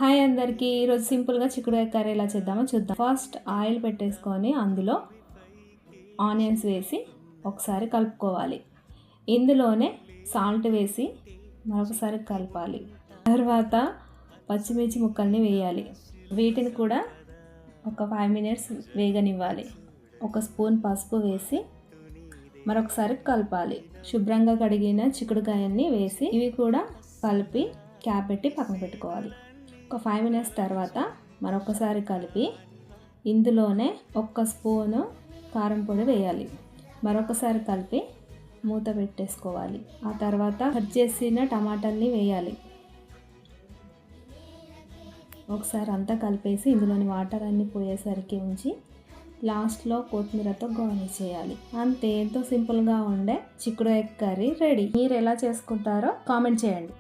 Hi అందరికీ. ఈరోజు సింపుల్గా చిక్కుడుకాయ కర్రీ ఎలా చేద్దామో చూద్దాం. ఫస్ట్ ఆయిల్ పెట్టేసుకొని అందులో ఆనియన్స్ వేసి ఒకసారి కలుపుకోవాలి. ఇందులోనే సాల్ట్ వేసి మరొకసారి కలపాలి. తర్వాత పచ్చిమిర్చి ముక్కల్ని వేయాలి. వీటిని కూడా ఒక 5 మినిట్స్ వేగనివ్వాలి. ఒక స్పూన్ పసుపు వేసి మరొకసారి కలపాలి. శుభ్రంగా కడిగిన చిక్కుడుకాయన్ని వేసి ఇవి కూడా కలిపి క్యాప్ పెట్టి పక్కన పెట్టుకోవాలి. ఒక 5 మినిట్స్ తర్వాత మరొకసారి కలిపి ఇందులోనే 1 స్పూను కారం పొడి వేయాలి. మరొకసారి కలిపి మూత పెట్టేసుకోవాలి. ఆ తర్వాత కట్ చేసిన టమాటాల్ని వేయాలి. ఒకసారి అంతా కలిపేసి ఇందులోని వాటర్ అన్నీ పోయేసరికి ఉంచి లాస్ట్లో కొత్తిమీరతో గార్నిష్ చేయాలి. అంతే, ఎంతో సింపుల్గా ఉండే చిక్కుడుకాయ కర్రీ రెడీ. మీరు ఎలా చేసుకుంటారో కామెంట్ చేయండి.